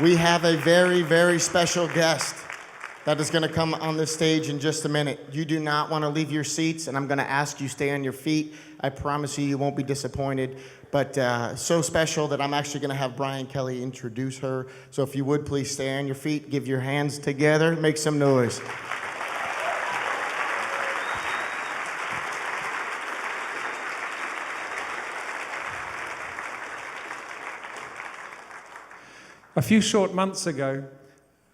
We have a very, very special guest that is going to come on this stage in just a minute. You do not want to leave your seats, and I'm going to ask you stay on your feet. I promise you, you won't be disappointed. But so special that I'm actually going to have Brian Kelly introduce her. So if you would, please stay on your feet, give your hands together, make some noise. A few short months ago,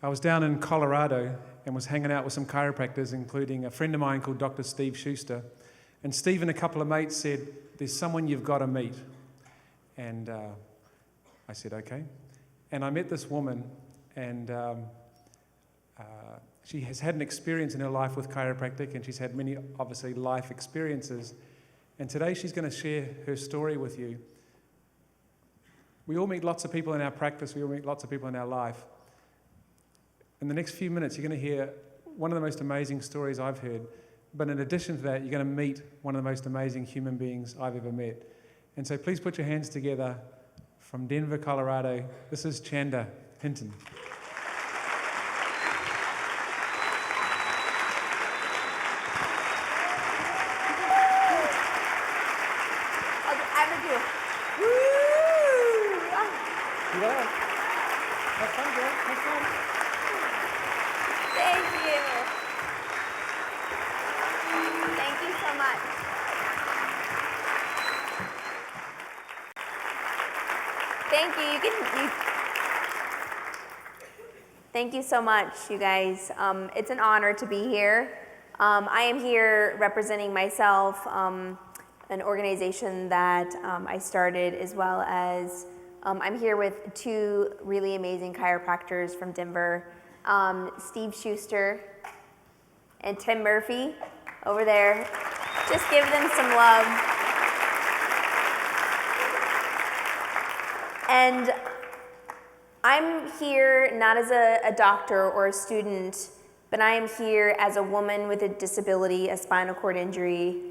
I was down in Colorado and was hanging out with some chiropractors, including a friend of mine called Dr. Steve Schuster. And Steve and a couple of mates said, "There's someone you've got to meet." And I said, okay. And I met this woman, and she has had an experience in her life with chiropractic, and she's had many, obviously, life experiences. And today she's going to share her story with you. We all meet lots of people in our practice. We all meet lots of people in our life. In the next few minutes, you're going to hear one of the most amazing stories I've heard. But in addition to that, you're going to meet one of the most amazing human beings I've ever met. And so please put your hands together from Denver, Colorado. This is Chanda, Hinton. Thank you so much, you guys. It's an honor to be here. I am here representing myself, an organization that I started, as well as I'm here with two really amazing chiropractors from Denver, Steve Schuster and Tim Murphy over there. Just give them some love. And I'm here not as a doctor or a student, but I am here as a woman with a disability, a spinal cord injury,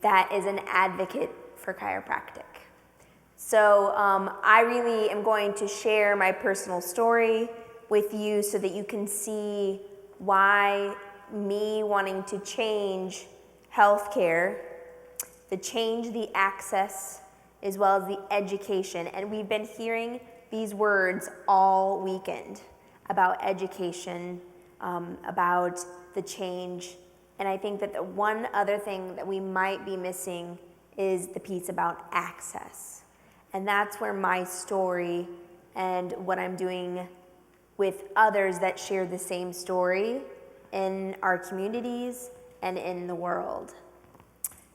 that is an advocate for chiropractic. So I really am going to share my personal story with you so that you can see why me wanting to change healthcare, the access, as well as the education. And we've been hearing these words all weekend about education, about the change. And I think that the one other thing that we might be missing is the piece about access. And that's where my story and what I'm doing with others that share the same story in our communities and in the world.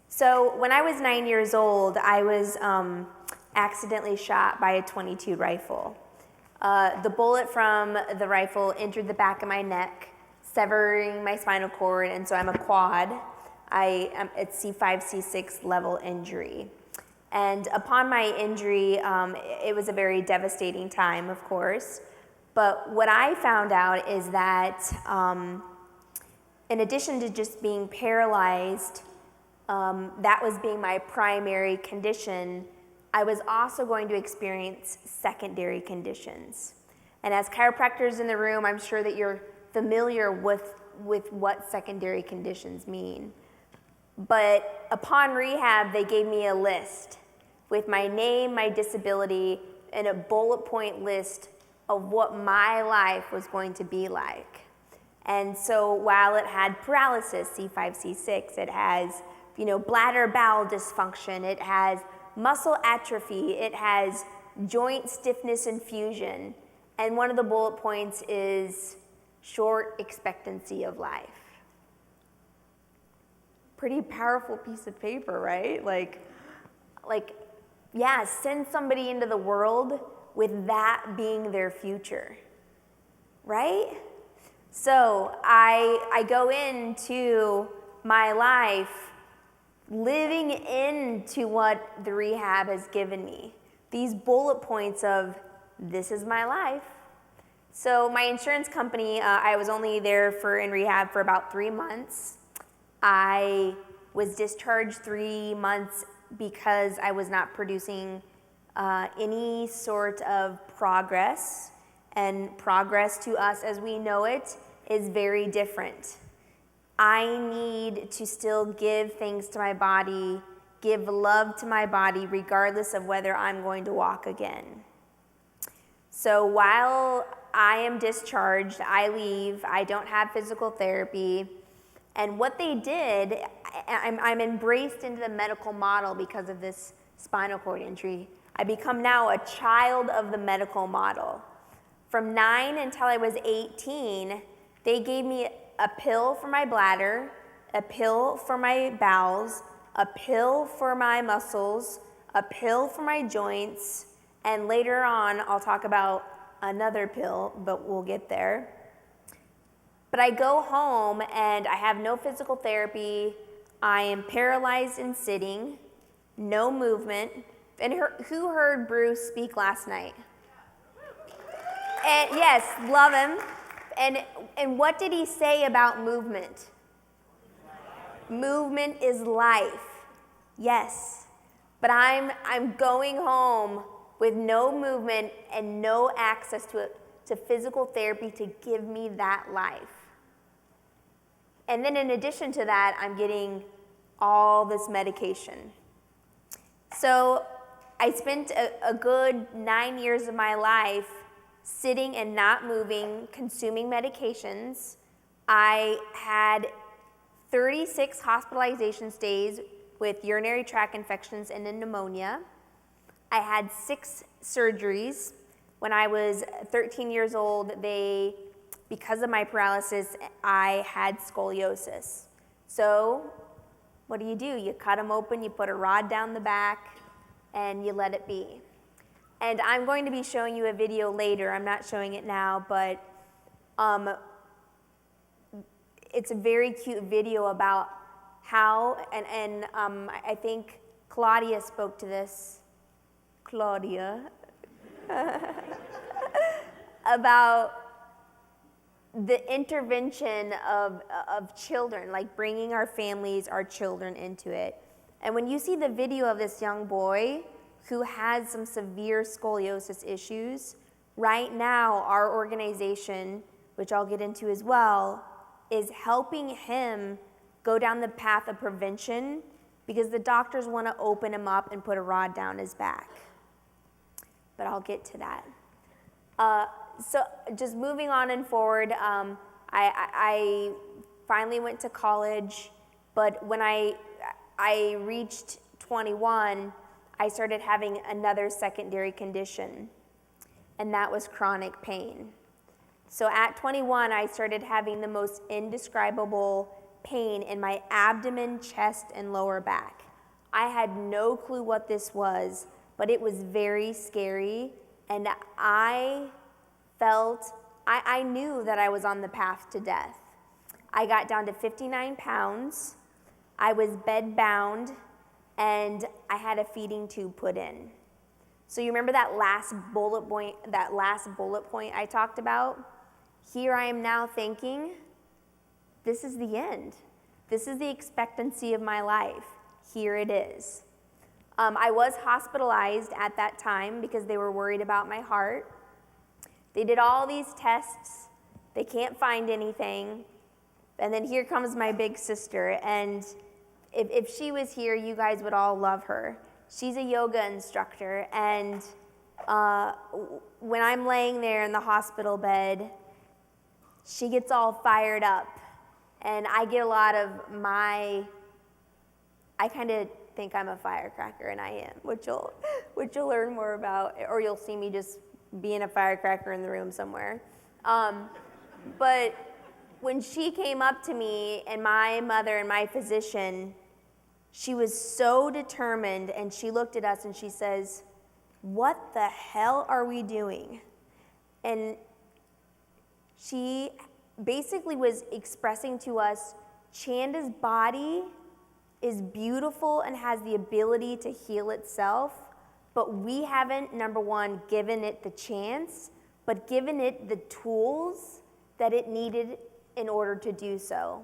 So when I was 9 years old, I was accidentally shot by a .22 rifle. The bullet from the rifle entered the back of my neck, severing my spinal cord, and so I'm a quad. It's C5, C6 level injury. And upon my injury, it was a very devastating time, of course. But what I found out is that in addition to just being paralyzed, that was being my primary condition, I was also going to experience secondary conditions. And as chiropractors in the room, I'm sure that you're familiar with what secondary conditions mean. But upon rehab, they gave me a list with my name, my disability, and a bullet point list of what my life was going to be like. And so while it had paralysis, C5, C6, it has, bladder bowel dysfunction, it has muscle atrophy, it has joint stiffness and fusion, and one of the bullet points is short expectancy of life. Pretty powerful piece of paper, right? Yeah, send somebody into the world with that being their future, right? So I go into my life living into what the rehab has given me. These bullet points of, this is my life. So my insurance company, I was only there in rehab for about 3 months. I was discharged 3 months because I was not producing any sort of progress. and progress to us as we know it is very different. I need to still give things to my body, give love to my body, regardless of whether I'm going to walk again. So while I am discharged, I leave, I don't have physical therapy, and what they did, I'm embraced into the medical model because of this spinal cord injury. I become now a child of the medical model. From 9 until I was 18, they gave me a pill for my bladder, a pill for my bowels, a pill for my muscles, a pill for my joints, and later on I'll talk about another pill, but we'll get there. But I go home and I have no physical therapy. I am paralyzed in sitting, no movement. And who heard Bruce speak last night? And yes, love him. And what did he say about movement? Movement is life. Yes. But I'm going home with no movement and no access to physical therapy to give me that life. And then in addition to that, I'm getting all this medication. So I spent a good 9 years of my life sitting and not moving, consuming medications. I had 36 hospitalization stays with urinary tract infections and a pneumonia. I had 6 surgeries. When I was 13 years old, because of my paralysis, I had scoliosis. So what do? You cut them open, you put a rod down the back, and you let it be. And I'm going to be showing you a video later. I'm not showing it now, but it's a very cute video about how, and I think Claudia spoke to this. Claudia. About the intervention of children, like bringing our families, our children into it. And when you see the video of this young boy who has some severe scoliosis issues, right now our organization, which I'll get into as well, is helping him go down the path of prevention because the doctors want to open him up and put a rod down his back. But I'll get to that. So just moving on and forward, I finally went to college, but when I reached 21, I started having another secondary condition, and that was chronic pain. So at 21, I started having the most indescribable pain in my abdomen, chest, and lower back. I had no clue what this was, but it was very scary, and I knew that I was on the path to death. I got down to 59 pounds, I was bedbound, and I had a feeding tube put in. So you remember that last bullet point I talked about? Here I am now thinking, this is the end. This is the expectancy of my life. Here it is. I was hospitalized at that time because they were worried about my heart. They did all these tests. They can't find anything. And then here comes my big sister. And if she was here, you guys would all love her. She's a yoga instructor. And when I'm laying there in the hospital bed, she gets all fired up. And I get a lot of I kind of think I'm a firecracker, and I am, which you'll learn more about, or you'll see me just being a firecracker in the room somewhere. But when she came up to me, and my mother and my physician, she was so determined, and she looked at us and she says, "What the hell are we doing?" And she basically was expressing to us, Chanda's body is beautiful and has the ability to heal itself, but we haven't, number one, given it the chance, but given it the tools that it needed in order to do so.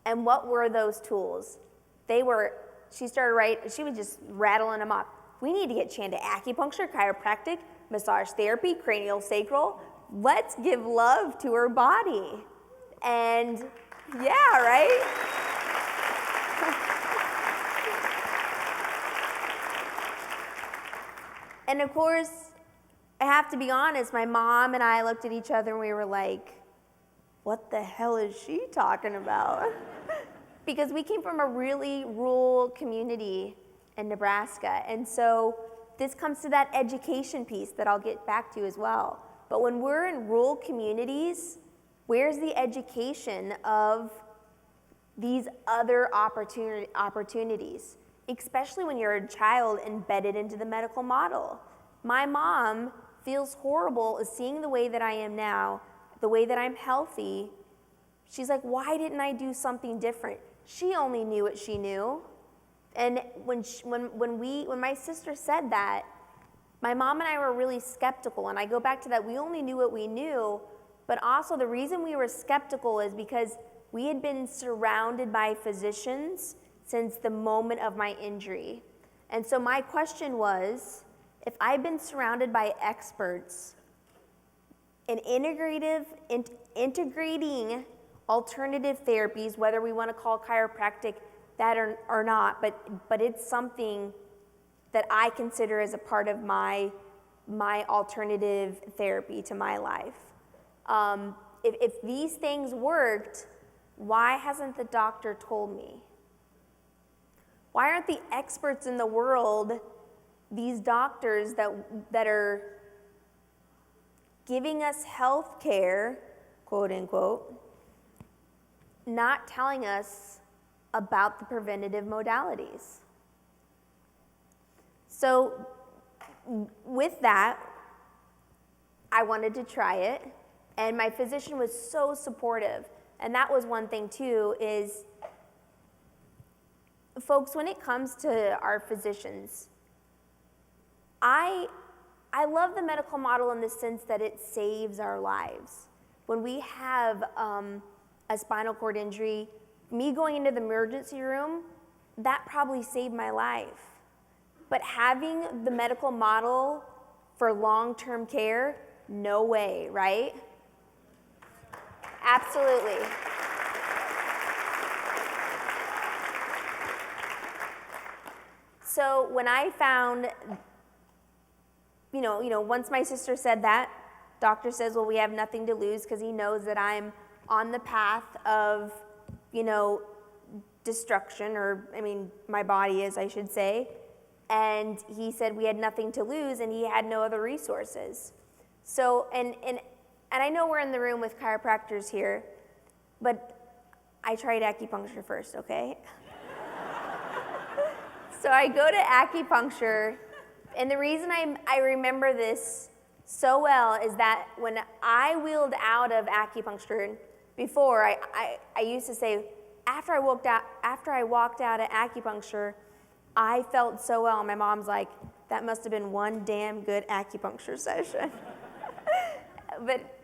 And what were those tools? She was just rattling them up. We need to get Chanda acupuncture, chiropractic, massage therapy, cranial sacral, let's give love to her body. And yeah, right? And of course, I have to be honest, my mom and I looked at each other and we were like, what the hell is she talking about? Because we came from a really rural community in Nebraska. And so this comes to that education piece that I'll get back to as well. But when we're in rural communities, where's the education of these other opportunities? Especially when you're a child embedded into the medical model. My mom feels horrible seeing the way that I am now, the way that I'm healthy. She's like, why didn't I do something different? She only knew what she knew. And when my sister said that, my mom and I were really skeptical. And I go back to that, we only knew what we knew, but also the reason we were skeptical is because we had been surrounded by physicians since the moment of my injury. And so my question was, if I've been surrounded by experts in integrating alternative therapies, whether we want to call chiropractic that or not, but it's something that I consider as a part of my alternative therapy to my life. If these things worked, why hasn't the doctor told me? Why aren't the experts in the world, these doctors that are giving us health care, quote unquote, not telling us about the preventative modalities? So with that, I wanted to try it, and my physician was so supportive. And that was one thing too, is folks, when it comes to our physicians, I love the medical model in the sense that it saves our lives. When we have a spinal cord injury, me going into the emergency room, that probably saved my life. But having the medical model for long-term care, no way, right? Absolutely. So when I found, once my sister said that, doctor says, well, we have nothing to lose because he knows that I'm on the path of, destruction, my body is, I should say. And he said we had nothing to lose and he had no other resources. So, and I know we're in the room with chiropractors here, but I tried acupuncture first, okay? So I go to acupuncture, and the reason I remember this so well is that when I wheeled out of acupuncture, before I used to say, after I walked out of acupuncture, I felt so well. My mom's like, that must have been one damn good acupuncture session.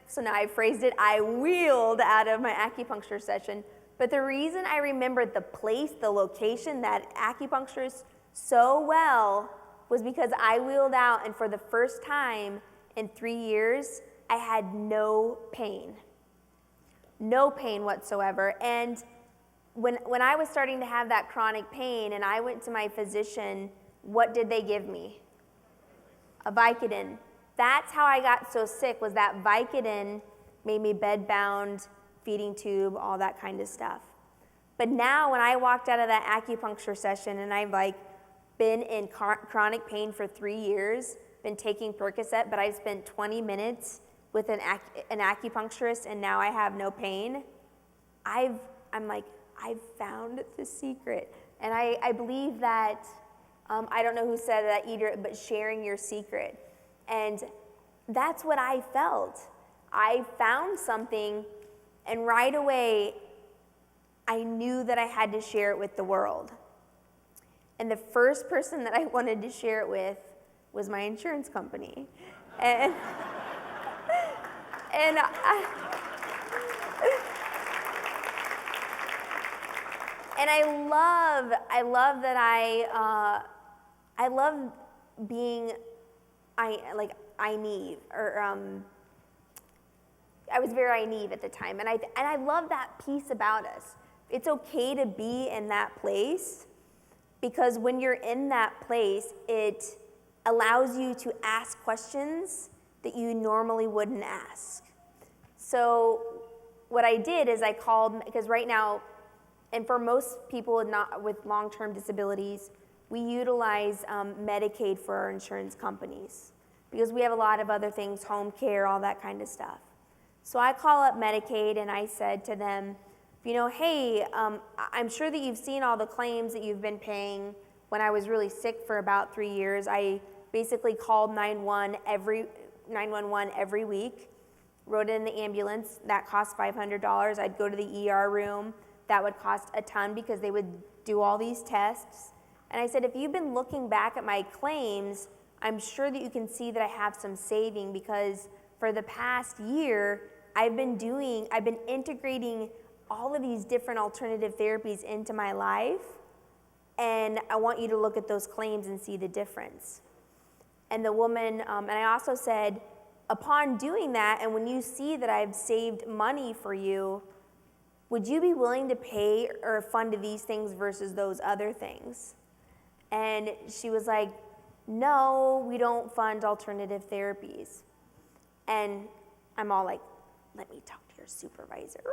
So now I phrased it, I wheeled out of my acupuncture session. But the reason I remembered the place, the location, that acupuncturist so well was because I wheeled out, and for the first time in 3 years, I had no pain. No pain whatsoever. And when I was starting to have that chronic pain and I went to my physician, what did they give me? A Vicodin. That's how I got so sick, was that Vicodin made me bedbound, feeding tube, all that kind of stuff. But now when I walked out of that acupuncture session and I've been in chronic pain for 3 years, been taking Percocet, but I spent 20 minutes with an acupuncturist and now I have no pain, I've found the secret. And I believe that, I don't know who said that either, but sharing your secret. And that's what I felt. I found something, and right away, I knew that I had to share it with the world. And the first person that I wanted to share it with was my insurance company. And I love that I love being Naive, or I was very naive at the time, and I love that piece about us. It's okay to be in that place, because when you're in that place, it allows you to ask questions that you normally wouldn't ask. So what I did is I called, because right now, and for most people not with long-term disabilities, we utilize Medicaid for our insurance companies, because we have a lot of other things, home care, all that kind of stuff. So I call up Medicaid and I said to them, hey, I'm sure that you've seen all the claims that you've been paying. When I was really sick for about 3 years, I basically called 911 every week, rode in the ambulance, that cost $500. I'd go to the ER room, that would cost a ton because they would do all these tests. And I said, if you've been looking back at my claims, I'm sure that you can see that I have some saving, because for the past year, I've been integrating all of these different alternative therapies into my life, and I want you to look at those claims and see the difference. And the woman, and I also said, upon doing that, and when you see that I've saved money for you, would you be willing to pay or fund these things versus those other things? And she was like, no, we don't fund alternative therapies. And I'm all like, let me talk to your supervisor.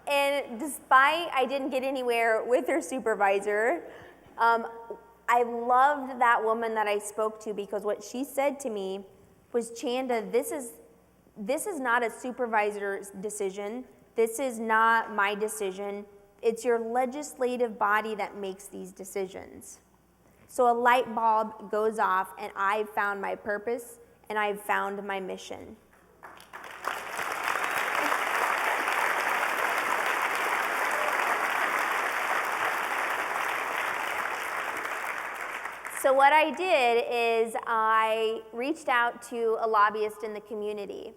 And despite I didn't get anywhere with her supervisor, I loved that woman that I spoke to, because what she said to me was, Chanda, this is not a supervisor's decision. This is not my decision. It's your legislative body that makes these decisions. So a light bulb goes off, and I've found my purpose, and I've found my mission. So what I did is I reached out to a lobbyist in the community.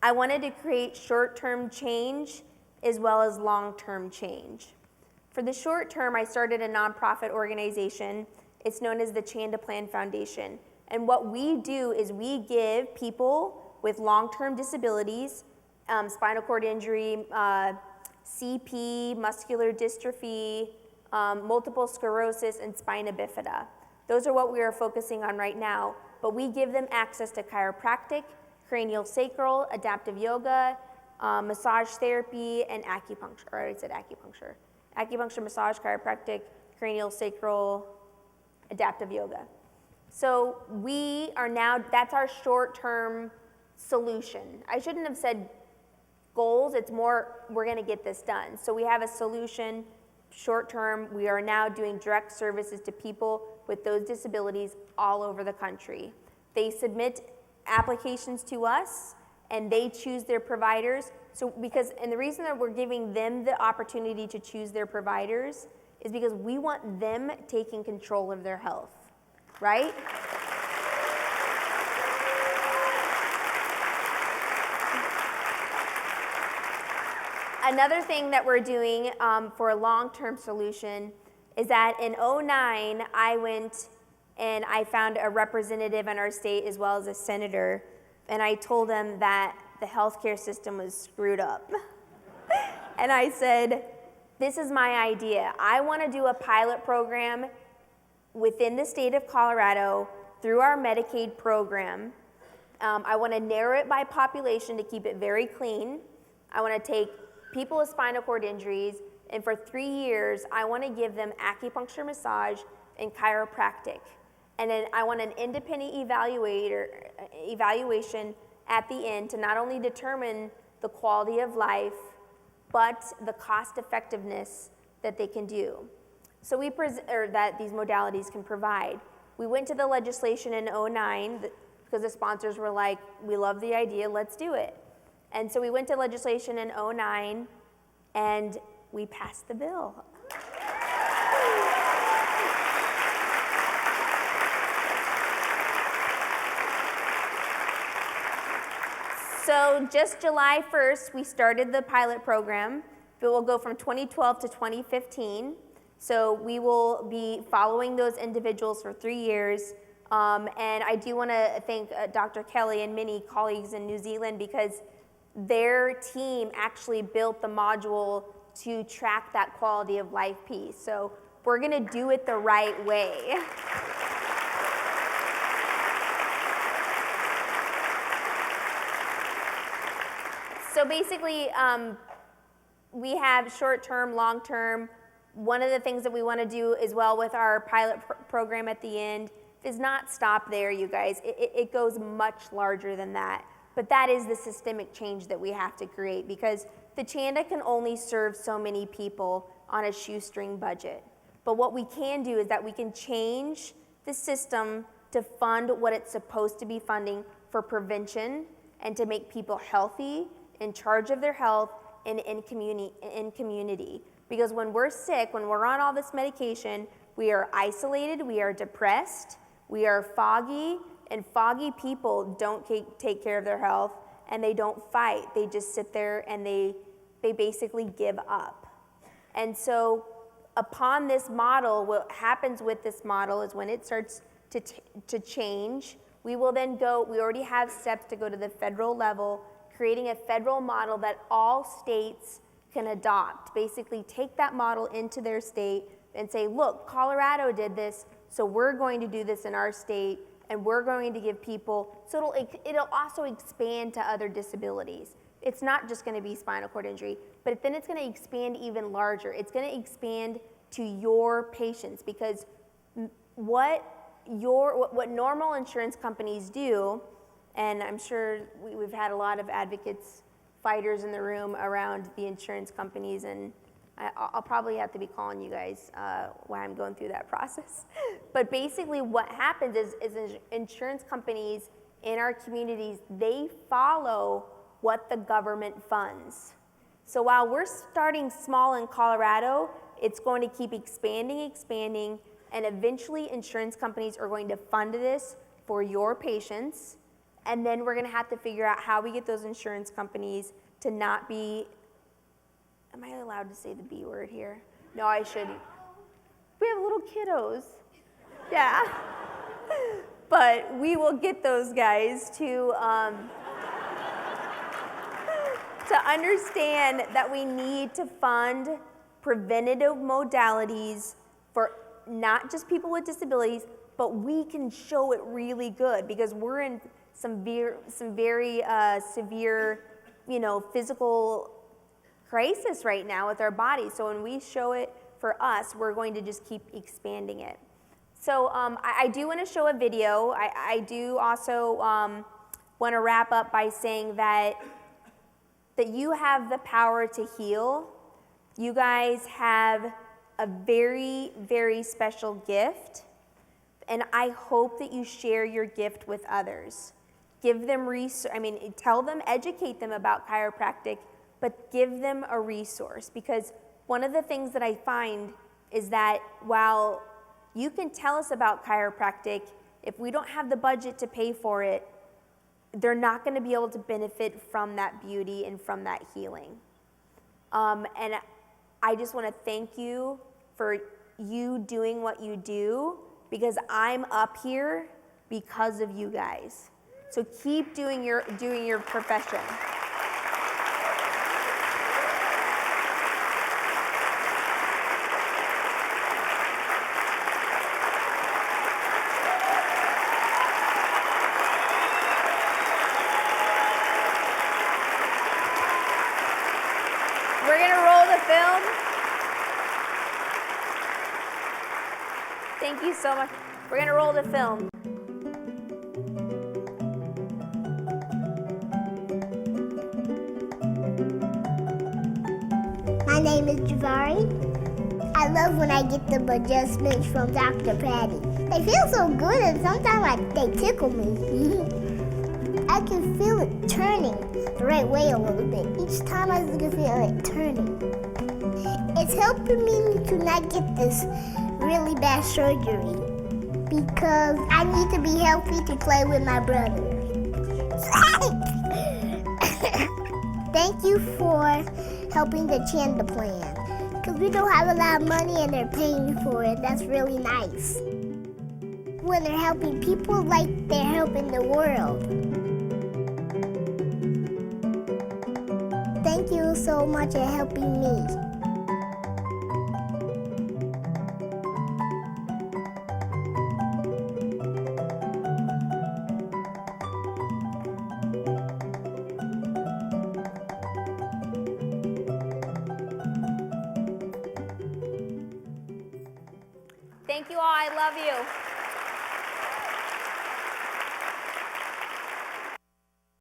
I wanted to create short-term change as well as long-term change. For the short term, I started a nonprofit organization. It's known as the Chanda Plan Foundation. And what we do is we give people with long-term disabilities, spinal cord injury, CP, muscular dystrophy, multiple sclerosis, and spina bifida. Those are what we are focusing on right now. But we give them access to chiropractic, cranial sacral, adaptive yoga, massage therapy, and acupuncture. Or I said acupuncture. Acupuncture, massage, chiropractic, cranial sacral, adaptive yoga. So we are now, that's our short-term solution. I shouldn't have said goals, it's more, we're gonna get this done. So we have a solution, short-term. We are now doing direct services to people with those disabilities all over the country. They submit applications to us, and they choose their providers. So and the reason that we're giving them the opportunity to choose their providers is because we want them taking control of their health, right? Another thing that we're doing for a long-term solution is that in 2009, I went and I found a representative in our state as well as a senator, and I told them that the healthcare system was screwed up. And I said, this is my idea. I want to do a pilot program within the state of Colorado through our Medicaid program. I want to narrow it by population to keep it very clean. I want to take people with spinal cord injuries, and for 3 years, I want to give them acupuncture, massage, and chiropractic. And then I want an independent evaluation at the end to not only determine the quality of life, but the cost effectiveness that they can do. So that these modalities can provide. We went to the legislation in 2009 because the sponsors were like, we love the idea, let's do it. And so we went to legislation in 2009 and we passed the bill. So just July 1st, we started the pilot program. It will go from 2012 to 2015. So we will be following those individuals for 3 years. And I do want to thank Dr. Kelly and many colleagues in New Zealand because their team actually built the module to track that quality of life piece. So we're going to do it the right way. So basically, we have short-term, long-term. One of the things that we want to do as well with our pilot program at the end is not stop there, you guys. It goes much larger than that. But that is the systemic change that we have to create because the Chanda can only serve so many people on a shoestring budget. But what we can do is that we can change the system to fund what it's supposed to be funding for prevention and to make people healthy, in charge of their health, and in community. Because when we're sick, when we're on all this medication, we are isolated, we are depressed, we are foggy, and foggy people don't take care of their health, and they don't fight. They just sit there and they basically give up. And so upon this model, what happens with this model is when it starts to change, we will then go, we already have steps to go to the federal level, creating a federal model that all states can adopt. Basically take that model into their state and say, look, Colorado did this, so we're going to do this in our state, and we're going to give people, so it'll also expand to other disabilities. It's not just going to be spinal cord injury, but then it's going to expand even larger. It's going to expand to your patients because what normal insurance companies do, and I'm sure we've had a lot of advocates, fighters in the room around the insurance companies, and I'll probably have to be calling you guys while I'm going through that process. But basically what happens is insurance companies in our communities, they follow what the government funds. So while we're starting small in Colorado, it's going to keep expanding, and eventually insurance companies are going to fund this for your patients. And then we're going to have to figure out how we get those insurance companies to not be, am I allowed to say the B word here? No, I shouldn't. We have little kiddos. Yeah. But we will get those guys to understand that we need to fund preventative modalities for not just people with disabilities, but we can show it really good because we're in some very severe, physical crisis right now with our bodies. So when we show it for us, we're going to just keep expanding it. So I do want to show a video. I do also want to wrap up by saying that you have the power to heal. You guys have a very, very special gift, and I hope that you share your gift with others. Give them tell them, educate them about chiropractic, but give them a resource. Because one of the things that I find is that while you can tell us about chiropractic, if we don't have the budget to pay for it, they're not going to be able to benefit from that beauty and from that healing. And I just want to thank you for you doing what you do, because I'm up here because of you guys. So keep doing your profession. We're gonna roll the film. Thank you so much. We're gonna roll the film. My name is Javari. I love when I get the adjustments from Dr. Patty. They feel so good and sometimes they tickle me. I can feel it turning the right way a little bit. Each time I can feel it turning. It's helping me to not get this really bad surgery because I need to be healthy to play with my brother. Thank you for helping the Chanda plan because we don't have a lot of money and they're paying for it. That's really nice. when they're helping people like they're helping the world. Thank you so much for helping me. Thank you all. I love you.